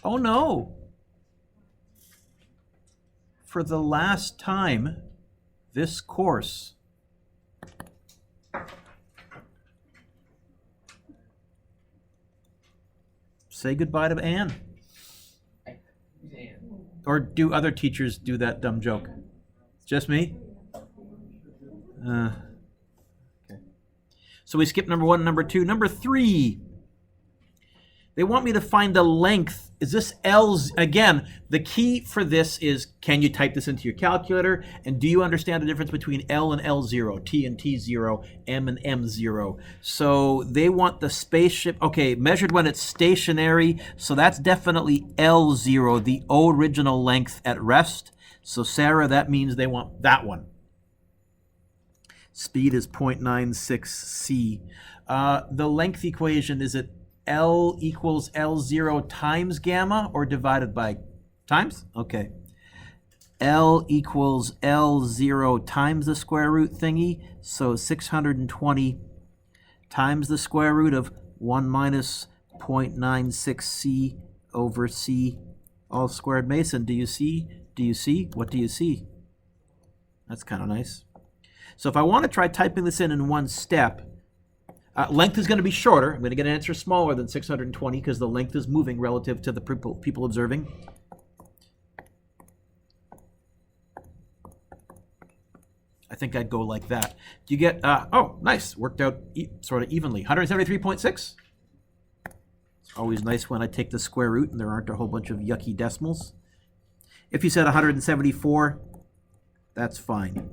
Oh no! For the last time this course, say goodbye to Anne. Or do other teachers do that dumb joke? Just me? Okay. So we skip number 1, number 2. Number 3. They want me to find the length. Is this L's? Again, the key for this is, can you type this into your calculator? And do you understand the difference between L and L0, T and T0, M and M0? So they want the spaceship, okay, measured when it's stationary. So that's definitely L0, the original length at rest. So Sarah, that means they want that one. Speed is 0.96 c. The length equation, is it L equals L0 times gamma or divided by times? Okay. L equals L0 times the square root thingy. So 620 times the square root of 1 minus 0.96 c over c all squared. Mason, do you see? Do you see? What do you see? That's kind of nice. So if I want to try typing this in one step, length is going to be shorter. I'm going to get an answer smaller than 620 because the length is moving relative to the people observing. I think I'd go like that. Do you get, oh, nice. Worked out sort of evenly. 173.6. It's always nice when I take the square root and there aren't a whole bunch of yucky decimals. If you said 174, that's fine.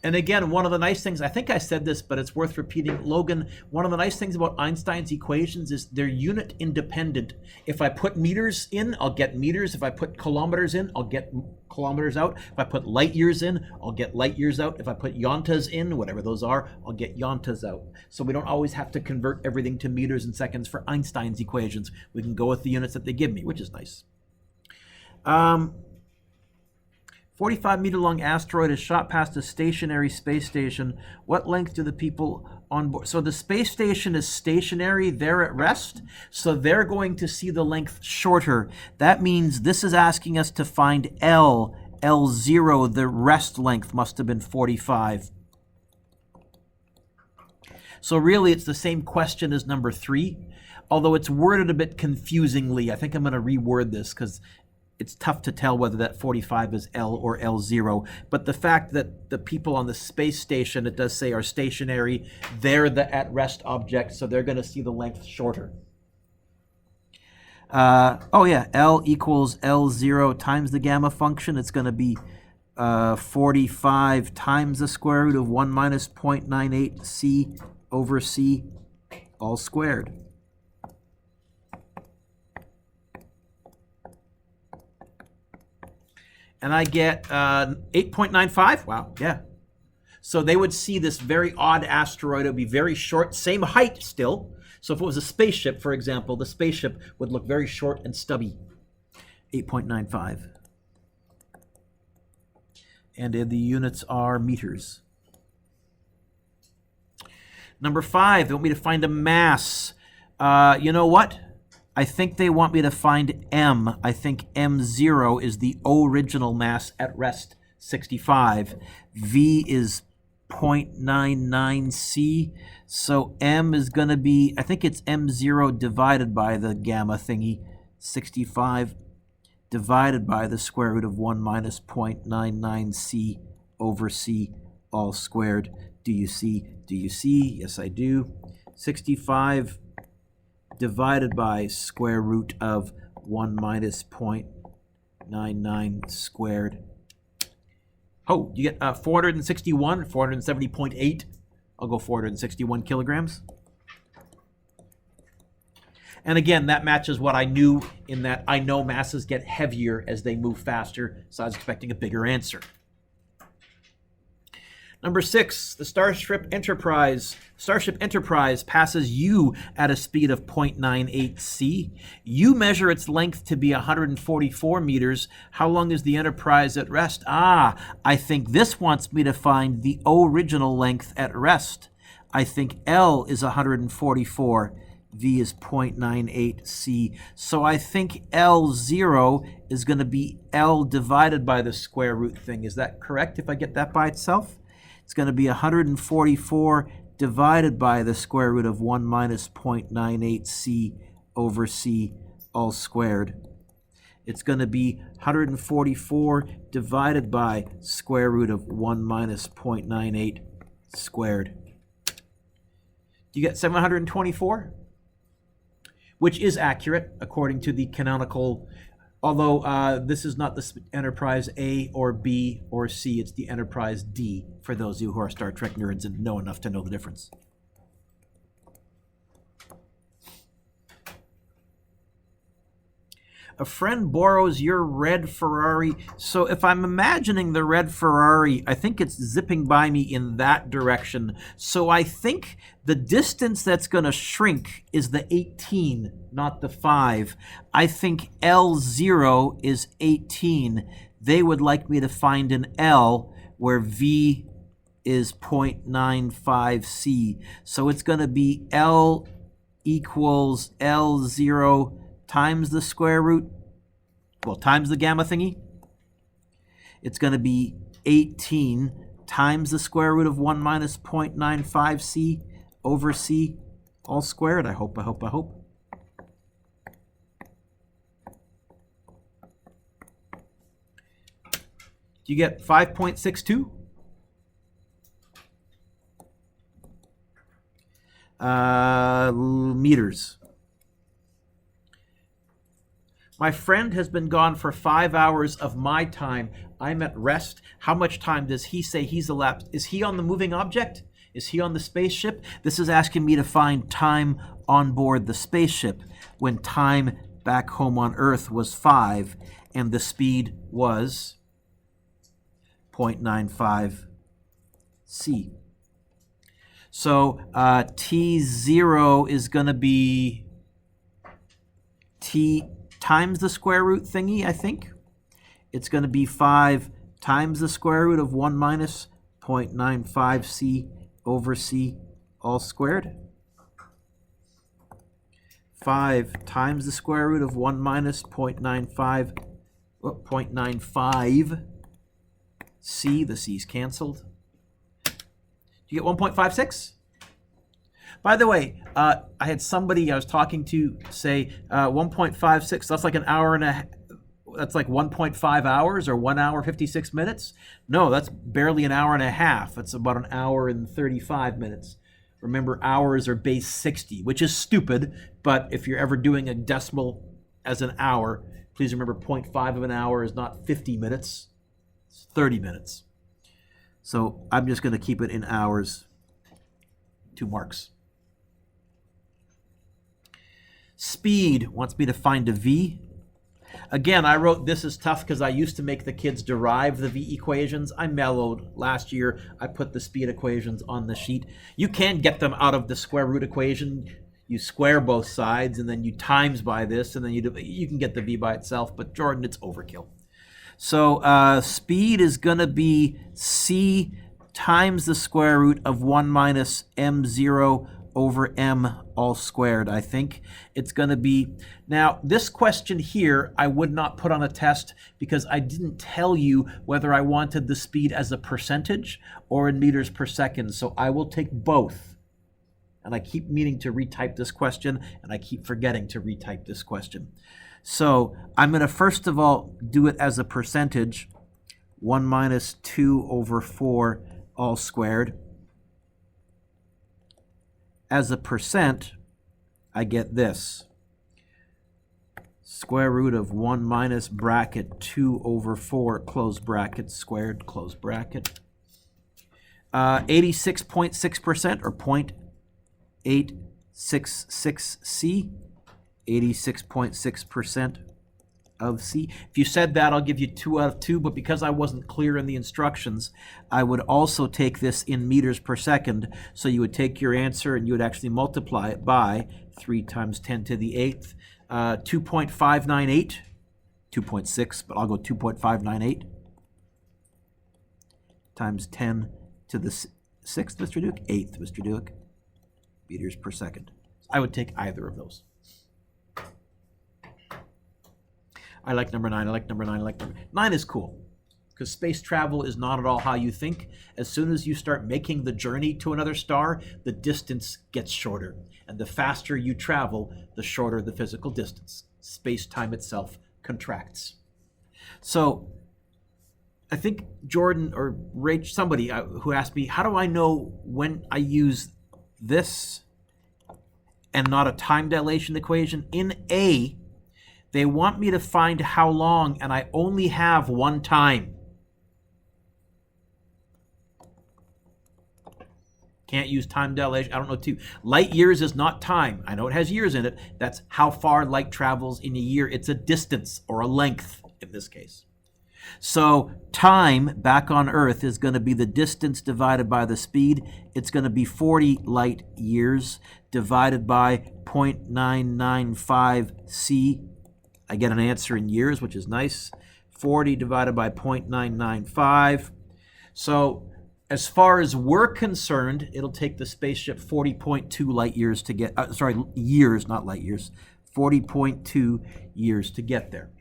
And again, one of the nice things, I think I said this, but it's worth repeating, Logan, one of the nice things about Einstein's equations is they're unit independent. If I put meters in, I'll get meters. If I put kilometers in, I'll get kilometers out. If I put light years in, I'll get light years out. If I put yontas in, whatever those are, I'll get yontas out. So we don't always have to convert everything to meters and seconds for Einstein's equations. We can go with the units that they give me, which is nice. 45-meter-long asteroid is shot past a stationary space station. What length do the people on board? So the space station is stationary. They're at rest. So they're going to see the length shorter. That means this is asking us to find L. L0, the rest length, must have been 45. So really, it's the same question as number 3, although it's worded a bit confusingly. I think I'm going to reword this because it's tough to tell whether that 45 is L or L0. But the fact that the people on the space station, it does say, are stationary, they're the at-rest object, so they're going to see the length shorter. Oh yeah, L equals L0 times the gamma function. It's going to be 45 times the square root of 1 minus 0.98 c over c all squared. And I get 8.95. Wow, yeah. So they would see this very odd asteroid. It would be very short, same height still. So if it was a spaceship, for example, the spaceship would look very short and stubby. 8.95. And the units are meters. Number 5, they want me to find a mass. You know what? I think they want me to find M. I think M0 is the original mass at rest, 65. V is 0.99 c. So M is going to be, I think it's M0 divided by the gamma thingy, 65 divided by the square root of 1 minus 0.99 c over c all squared. Do you see? Do you see? Yes, I do. 65 divided by square root of 1 minus 0.99 squared. Oh, you get 461, 470.8. I'll go 461 kilograms. And again, that matches what I knew in that I know masses get heavier as they move faster, so I was expecting a bigger answer. Number 6, the Starship Enterprise passes U at a speed of 0.98 c. U measure its length to be 144 meters. How long is the Enterprise at rest? I think this wants me to find the original length at rest. I think L is 144. V is 0.98 C. So I think L0 is going to be L divided by the square root thing. Is that correct if I get that by itself? It's going to be 144 divided by the square root of 1 minus 0.98 C over C all squared. It's going to be 144 divided by square root of 1 minus 0.98 squared. Do you get 724? Which is accurate according to the canonical, although this is not the Enterprise A or B or C, it's the Enterprise D, for those of you who are Star Trek nerds and know enough to know the difference. A friend borrows your red Ferrari. So if I'm imagining the red Ferrari, I think it's zipping by me in that direction. So I think the distance that's going to shrink is the 18, not the 5. I think L0 is 18. They would like me to find an L where V is 0.95 C. So it's going to be L equals L0 times the square root, well, times the gamma thingy. It's going to be 18 times the square root of 1 minus 0.95 C over C all squared. I hope. Do you get 5.62? Meters. My friend has been gone for 5 hours of my time. I'm at rest. How much time does he say he's elapsed? Is he on the moving object? Is he on the spaceship? This is asking me to find time on board the spaceship when time back home on Earth was 5 and the speed was 0.95 C. So T0 is going to be T times the square root thingy, I think. It's going to be 5 times the square root of 1 minus 0.95 C over C all squared. 5 times the square root of 1 minus 0.95 C. The C's canceled. You get 1.56? By the way, I had somebody I was talking to say 1.56, that's like an hour and a, that's like 1.5 hours or 1 hour, 56 minutes. No, that's barely an hour and a half. It's about an hour and 35 minutes. Remember, hours are base 60, which is stupid, but if you're ever doing a decimal as an hour, please remember 0.5 of an hour is not 50 minutes, it's 30 minutes. So I'm just going to keep it in hours, 2 marks. Speed wants me to find a V. Again, I wrote this is tough because I used to make the kids derive the V equations. I mellowed last year. I put the speed equations on the sheet. You can get them out of the square root equation. You square both sides and then you times by this and then you can get the V by itself. But Jordan, it's overkill. So speed is going to be C times the square root of 1 minus M0 over M all squared, I think. It's going to be, now this question here I would not put on a test because I didn't tell you whether I wanted the speed as a percentage or in meters per second, so I will take both. And I keep meaning to retype this question and I keep forgetting to retype this question. So I'm going to first of all do it as a percentage, 1 minus 2 over 4 all squared. As a percent, I get this. Square root of 1 minus bracket 2 over 4, close bracket, squared, close bracket. 86.6% or 0.866 C, 86.6% of C. If you said that, I'll give you 2 out of 2, but because I wasn't clear in the instructions, I would also take this in meters per second. So you would take your answer and you would actually multiply it by 3 times 10 to the 8th, 2.598, 2.6, but I'll go 2.598 times 10 to the 6th, Mr. Duke, 8th, Mr. Duke, meters per second. I would take either of those. I like number 9. I like number 9. I like number 9 is cool because space travel is not at all how you think. As soon as you start making the journey to another star, the distance gets shorter. And the faster you travel, the shorter the physical distance. Space-time itself contracts. So I think Jordan or Rach, somebody who asked me, how do I know when I use this and not a time dilation equation? In A, they want me to find how long, and I only have one time. Can't use time dilation. I don't know, too. Light years is not time. I know it has years in it. That's how far light travels in a year. It's a distance or a length in this case. So time back on Earth is going to be the distance divided by the speed. It's going to be 40 light years divided by 0.995 c. I get an answer in years, which is nice. 40 divided by 0.995. So as far as we're concerned, it'll take the spaceship 40.2 light years to get, years, not light years, 40.2 years to get there.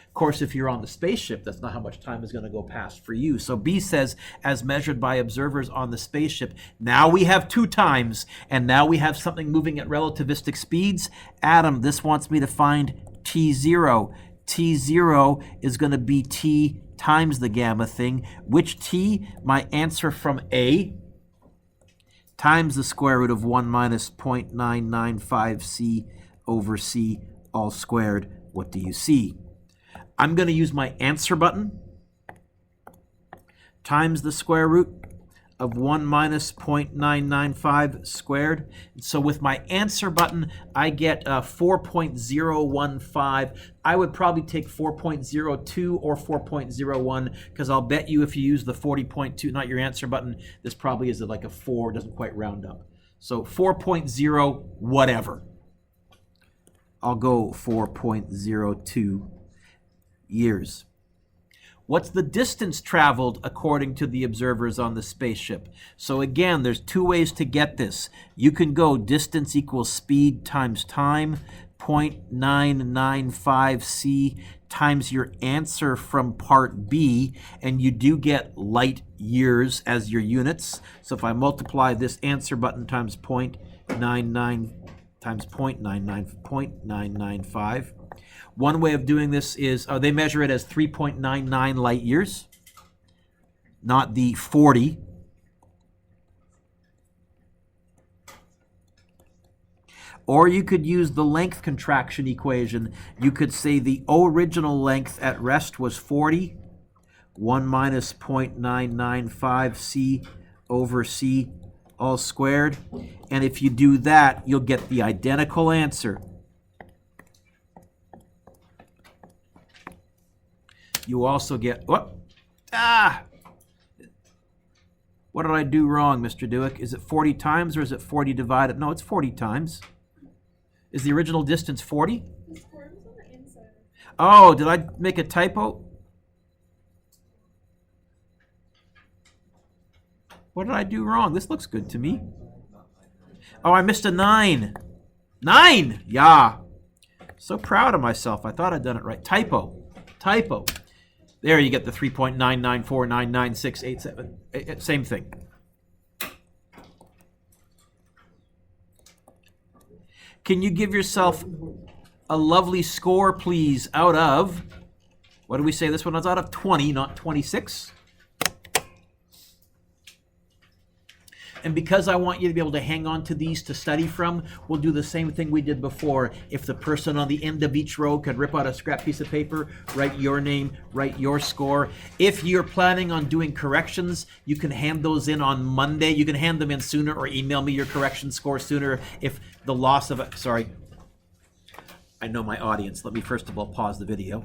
Of course, if you're on the spaceship, that's not how much time is going to go past for you. So B says, as measured by observers on the spaceship, now we have 2 times, and now we have something moving at relativistic speeds. Adam, this wants me to find T0. T0 is going to be T times the gamma thing. Which T? My answer from A times the square root of 1 minus 0.995 c over c all squared. What do you see? I'm going to use my answer button times the square root of 1 minus 0.995 squared. So with my answer button, I get 4.015. I would probably take 4.02 or 4.01 because I'll bet you if you use the 40.2, not your answer button, this probably is like a 4, doesn't quite round up. So 4.0 whatever. I'll go 4.02 years. What's the distance traveled according to the observers on the spaceship? So again, there's 2 ways to get this. You can go distance equals speed times time, 0.995 c times your answer from part B, and you do get light years as your units. So if I multiply this answer button times 0.99 times 0.995, one way of doing this is they measure it as 3.99 light years, not the 40. Or you could use the length contraction equation. You could say the original length at rest was 40, 1 minus 0.995 c over c all squared. And if you do that, you'll get the identical answer. You also get, what did I do wrong, Mr. Dewick? Is it 40 times or is it 40 divided? No, it's 40 times. Is the original distance 40? The square was on the inside. Oh, did I make a typo? What did I do wrong? This looks good to me. Oh, I missed a 9. 9! Yeah. So proud of myself. I thought I'd done it right. Typo. There you get the 3.9949967. Same thing. Can you give yourself a lovely score, please, out of, what do we say this one was out of? 20, not 26. And because I want you to be able to hang on to these to study from, we'll do the same thing we did before. If the person on the end of each row could rip out a scrap piece of paper, write your name, write your score. If you're planning on doing corrections, you can hand those in on Monday. You can hand them in sooner or email me your correction score sooner if the loss of, sorry, I know my audience. Let me first of all pause the video.